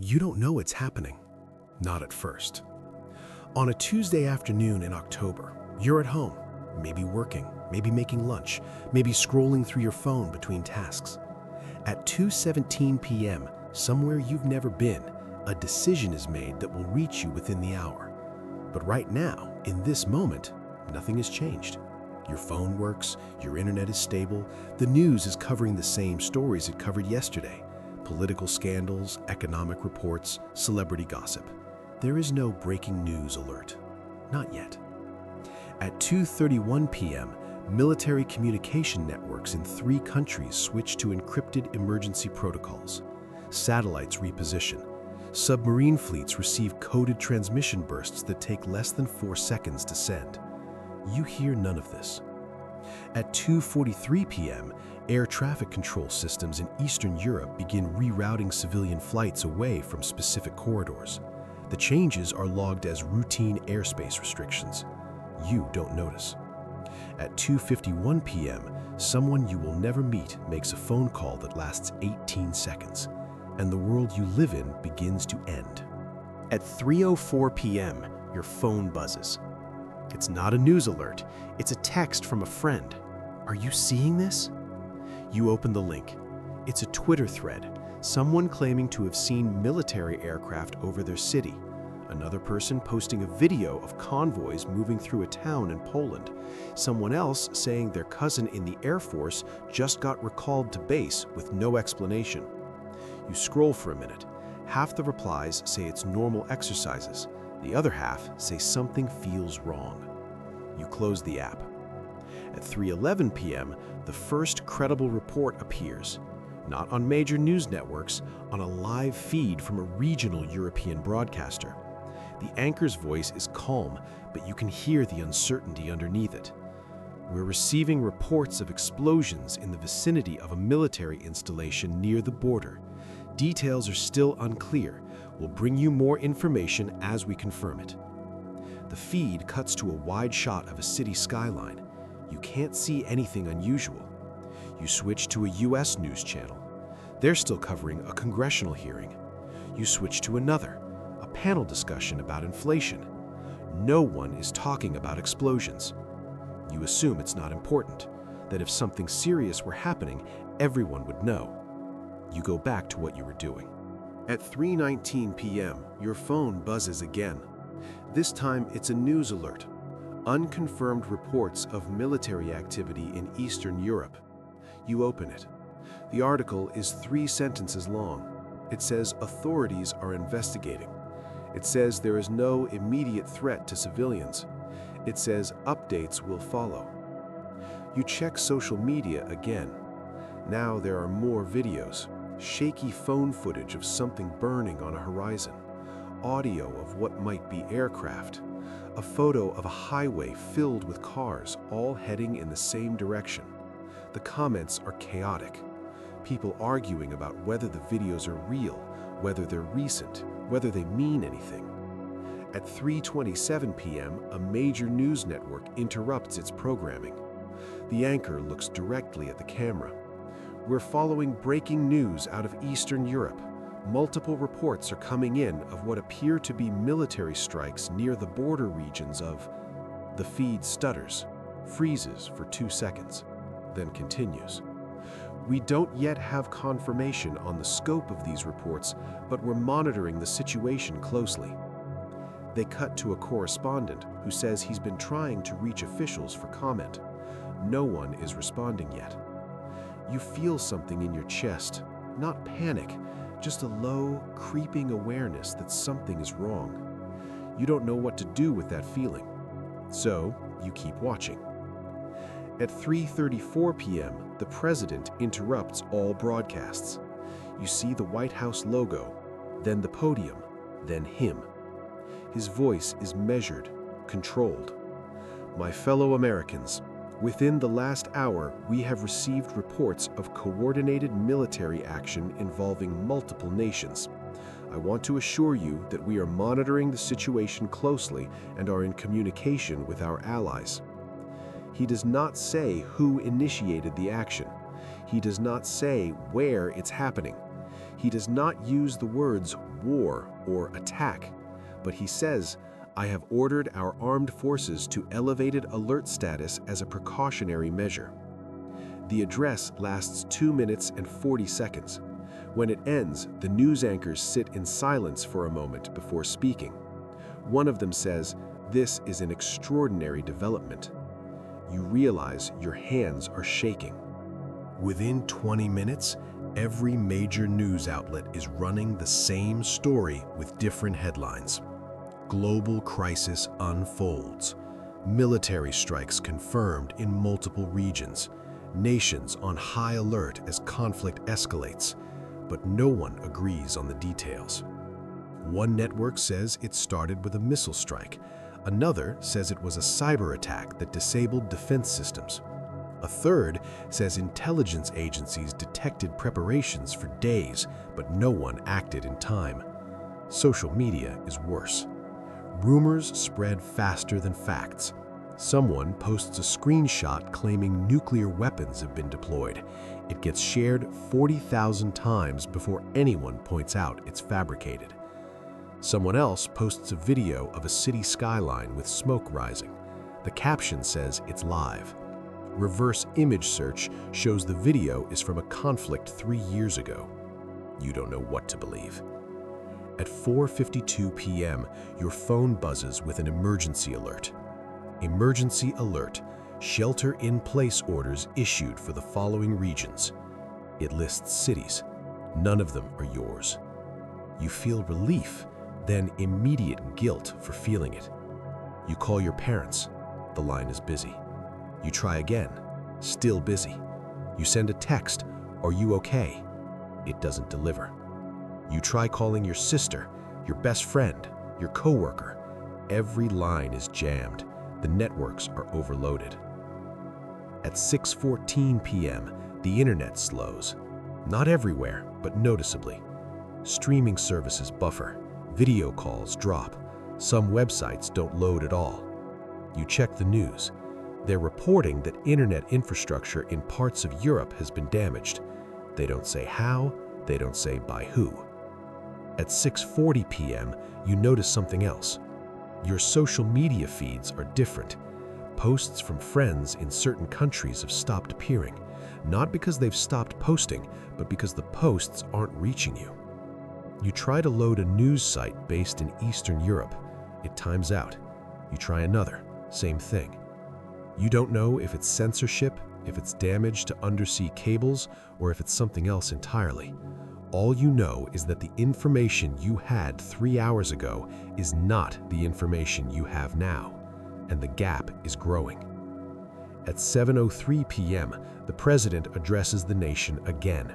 You don't know it's happening. Not at first. On a Tuesday afternoon in October, you're at home, maybe working, maybe making lunch, maybe scrolling through your phone between tasks. At 2:17 p.m., somewhere you've never been, a decision is made that will reach you within the hour. But right now, in this moment, nothing has changed. Your phone works, your internet is stable, the news is covering the same stories it covered yesterday. Political scandals, economic reports, celebrity gossip. There is no breaking news alert. Not yet. At 2:31 p.m., military communication networks in 3 countries switch to encrypted emergency protocols. Satellites reposition. Submarine fleets receive coded transmission bursts that take less than 4 seconds to send. You hear none of this. At 2:43 p.m., air traffic control systems in Eastern Europe begin rerouting civilian flights away from specific corridors. The changes are logged as routine airspace restrictions. You don't notice. At 2:51 p.m., someone you will never meet makes a phone call that lasts 18 seconds, and the world you live in begins to end. At 3:04 p.m., your phone buzzes. It's not a news alert, it's a text from a friend. Are you seeing this? You open the link. It's a Twitter thread, someone claiming to have seen military aircraft over their city. Another person posting a video of convoys moving through a town in Poland. Someone else saying their cousin in the Air Force just got recalled to base with no explanation. You scroll for a minute. Half the replies say it's normal exercises. The other half say something feels wrong. You close the app. At 3:11 p.m., the first credible report appears. Not on major news networks, on a live feed from a regional European broadcaster. The anchor's voice is calm, but you can hear the uncertainty underneath it. We're receiving reports of explosions in the vicinity of a military installation near the border. Details are still unclear. We'll bring you more information as we confirm it. The feed cuts to a wide shot of a city skyline. You can't see anything unusual. You switch to a U.S. news channel. They're still covering a congressional hearing. You switch to another, a panel discussion about inflation. No one is talking about explosions. You assume it's not important, that if something serious were happening, everyone would know. You go back to what you were doing. At 3:19 p.m., your phone buzzes again. This time it's a news alert. Unconfirmed reports of military activity in Eastern Europe. You open it. The article is 3 sentences long. It says authorities are investigating. It says there is no immediate threat to civilians. It says updates will follow. You check social media again. Now there are more videos. Shaky phone footage of something burning on a horizon. Audio of what might be aircraft. A photo of a highway filled with cars, all heading in the same direction. The comments are chaotic. People arguing about whether the videos are real, whether they're recent, whether they mean anything. At 3:27 p.m., a major news network interrupts its programming. The anchor looks directly at the camera. We're following breaking news out of Eastern Europe. Multiple reports are coming in of what appear to be military strikes near the border regions of... The feed stutters, freezes for 2 seconds, then continues. We don't yet have confirmation on the scope of these reports, but we're monitoring the situation closely. They cut to a correspondent who says he's been trying to reach officials for comment. No one is responding yet. You feel something in your chest, not panic, just a low, creeping awareness that something is wrong. You don't know what to do with that feeling, so you keep watching. At 3:34 p.m., the president interrupts all broadcasts. You see the White House logo, then the podium, then him. His voice is measured, controlled. My fellow Americans, within the last hour, we have received reports of coordinated military action involving multiple nations. I want to assure you that we are monitoring the situation closely and are in communication with our allies. He does not say who initiated the action. He does not say where it's happening. He does not use the words war or attack, but he says, "I have ordered our armed forces to elevated alert status as a precautionary measure." The address lasts 2 minutes and 40 seconds. When it ends, the news anchors sit in silence for a moment before speaking. One of them says, "This is an extraordinary development." You realize your hands are shaking. Within 20 minutes, every major news outlet is running the same story with different headlines. Global crisis unfolds. Military strikes confirmed in multiple regions. Nations on high alert as conflict escalates. But no one agrees on the details. One network says it started with a missile strike. Another says it was a cyber attack that disabled defense systems. A third says intelligence agencies detected preparations for days, but no one acted in time. Social media is worse. Rumors spread faster than facts. Someone posts a screenshot claiming nuclear weapons have been deployed. It gets shared 40,000 times before anyone points out it's fabricated. Someone else posts a video of a city skyline with smoke rising. The caption says it's live. Reverse image search shows the video is from a conflict 3 years ago. You don't know what to believe. At 4:52 p.m., your phone buzzes with an emergency alert. Emergency alert, shelter-in-place orders issued for the following regions. It lists cities. None of them are yours. You feel relief, then immediate guilt for feeling it. You call your parents. The line is busy. You try again. Still busy. You send a text. Are you okay? It doesn't deliver. You try calling your sister, your best friend, your coworker. Every line is jammed. The networks are overloaded. At 6:14 p.m., the internet slows. Not everywhere, but noticeably. Streaming services buffer. Video calls drop. Some websites don't load at all. You check the news. They're reporting that internet infrastructure in parts of Europe has been damaged. They don't say how, they don't say by who. At 6:40 p.m., you notice something else. Your social media feeds are different. Posts from friends in certain countries have stopped appearing, not because they've stopped posting, but because the posts aren't reaching you. You try to load a news site based in Eastern Europe. It times out. You try another. Same thing. You don't know if it's censorship, if it's damage to undersea cables, or if it's something else entirely. All you know is that the information you had 3 hours ago is not the information you have now, and the gap is growing. At 7:03 p.m., the president addresses the nation again.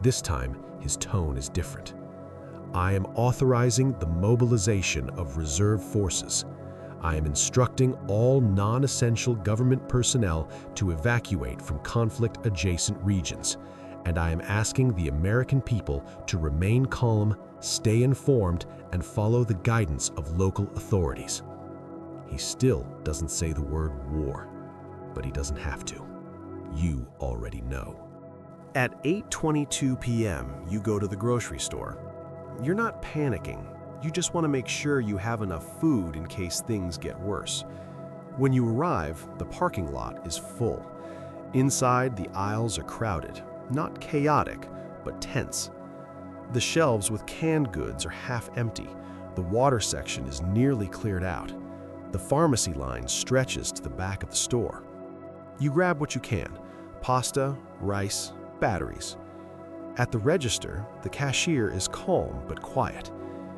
This time, his tone is different. "I am authorizing the mobilization of reserve forces. I am instructing all non-essential government personnel to evacuate from conflict-adjacent regions, and I am asking the American people to remain calm, stay informed, and follow the guidance of local authorities." He still doesn't say the word war, but he doesn't have to. You already know. At 8:22 p.m., you go to the grocery store. You're not panicking. You just want to make sure you have enough food in case things get worse. When you arrive, the parking lot is full. Inside, the aisles are crowded, not chaotic, but tense. The shelves with canned goods are half empty. The water section is nearly cleared out. The pharmacy line stretches to the back of the store. You grab what you can: pasta, rice, batteries. At the register, the cashier is calm but quiet.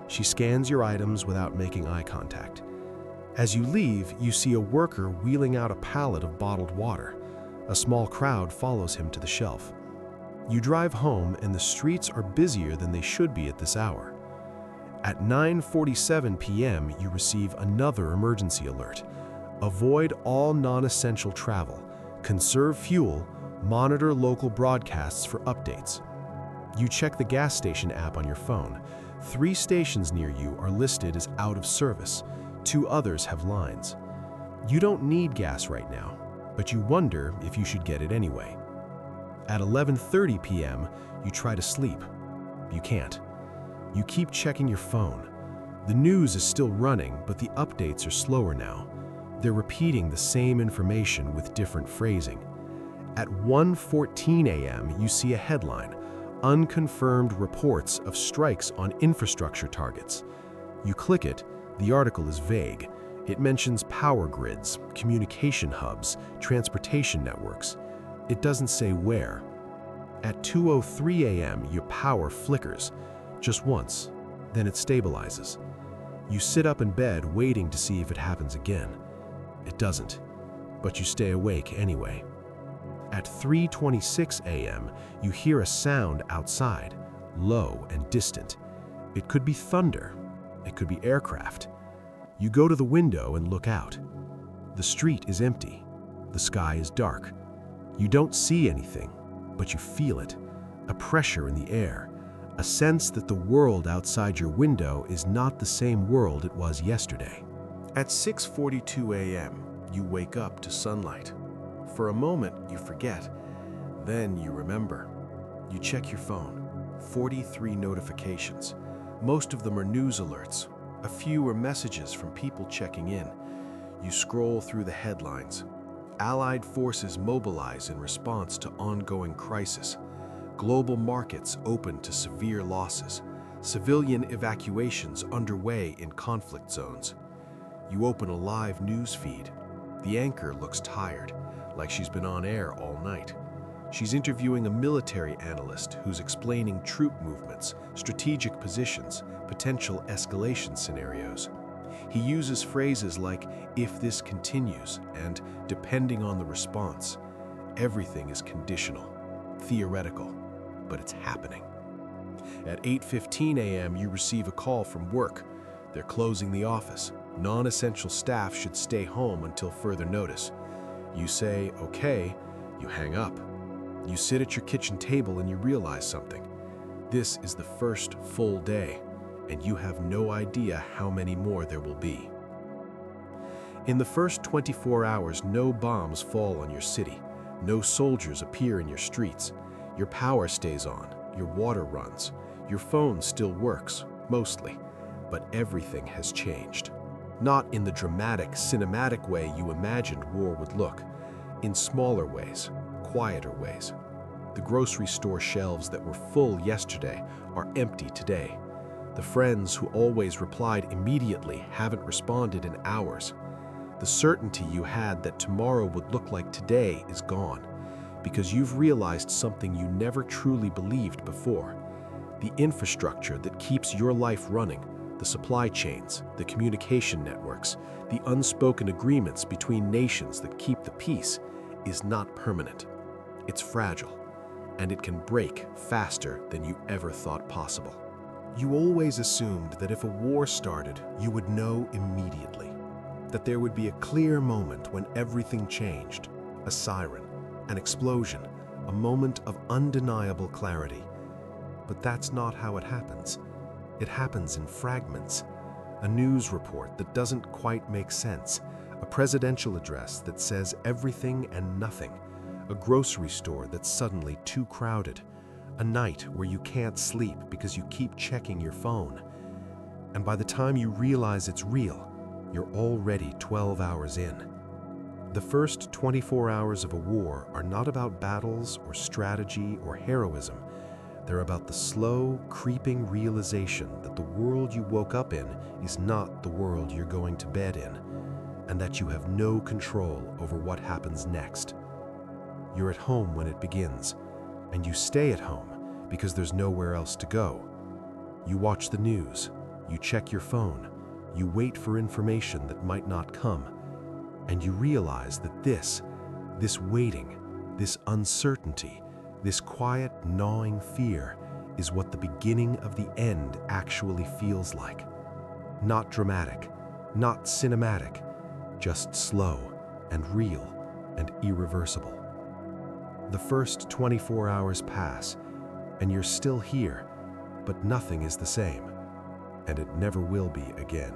She scans your items without making eye contact. As you leave, you see a worker wheeling out a pallet of bottled water. A small crowd follows him to the shelf. You drive home, and the streets are busier than they should be at this hour. At 9:47 p.m., you receive another emergency alert. Avoid all non-essential travel. Conserve fuel. Monitor local broadcasts for updates. You check the gas station app on your phone. 3 stations near you are listed as out of service. 2 others have lines. You don't need gas right now, but you wonder if you should get it anyway. At 11:30 p.m., you try to sleep. You can't. You keep checking your phone. The news is still running, but the updates are slower now. They're repeating the same information with different phrasing. At 1:14 a.m., you see a headline, "Unconfirmed reports of strikes on infrastructure targets." You click it. The article is vague. It mentions power grids, communication hubs, transportation networks. It doesn't say where. At 2:03 a.m., your power flickers, just once, then it stabilizes. You sit up in bed waiting to see if it happens again. It doesn't, but you stay awake anyway. At 3:26 a.m., you hear a sound outside, low and distant. It could be thunder. It could be aircraft. You go to the window and look out. The street is empty. The sky is dark. You don't see anything, but you feel it, a pressure in the air, a sense that the world outside your window is not the same world it was yesterday. At 6:42 a.m., you wake up to sunlight. For a moment, you forget. Then you remember. You check your phone. 43 notifications. Most of them are news alerts. A few are messages from people checking in. You scroll through the headlines. Allied forces mobilize in response to ongoing crisis. Global markets open to severe losses. Civilian evacuations underway in conflict zones. You open a live news feed. The anchor looks tired, like she's been on air all night. She's interviewing a military analyst who's explaining troop movements, strategic positions, potential escalation scenarios. He uses phrases like, "if this continues," and "depending on the response." Everything is conditional, theoretical, but it's happening. At 8:15 a.m., you receive a call from work. They're closing the office. Non-essential staff should stay home until further notice. You say, "Okay," you hang up. You sit at your kitchen table and you realize something. This is the first full day, and you have no idea how many more there will be. In the first 24 hours, no bombs fall on your city. No soldiers appear in your streets. Your power stays on. Your water runs. Your phone still works, mostly. But everything has changed. Not in the dramatic, cinematic way you imagined war would look. In smaller ways, quieter ways. The grocery store shelves that were full yesterday are empty today. The friends who always replied immediately haven't responded in hours. The certainty you had that tomorrow would look like today is gone, because you've realized something you never truly believed before. The infrastructure that keeps your life running, the supply chains, the communication networks, the unspoken agreements between nations that keep the peace, is not permanent. It's fragile, and it can break faster than you ever thought possible. You always assumed that if a war started, you would know immediately, that there would be a clear moment when everything changed, a siren, an explosion, a moment of undeniable clarity. But that's not how it happens. It happens in fragments. A news report that doesn't quite make sense, a presidential address that says everything and nothing, a grocery store that's suddenly too crowded, a night where you can't sleep because you keep checking your phone. And by the time you realize it's real, you're already 12 hours in. The first 24 hours of a war are not about battles or strategy or heroism. They're about the slow, creeping realization that the world you woke up in is not the world you're going to bed in, and that you have no control over what happens next. You're at home when it begins, and you stay at home because there's nowhere else to go. You watch the news, you check your phone, you wait for information that might not come, and you realize that this waiting, this uncertainty, this quiet, gnawing fear is what the beginning of the end actually feels like. Not dramatic, not cinematic, just slow and real and irreversible. The first 24 hours pass, and you're still here, but nothing is the same, and it never will be again.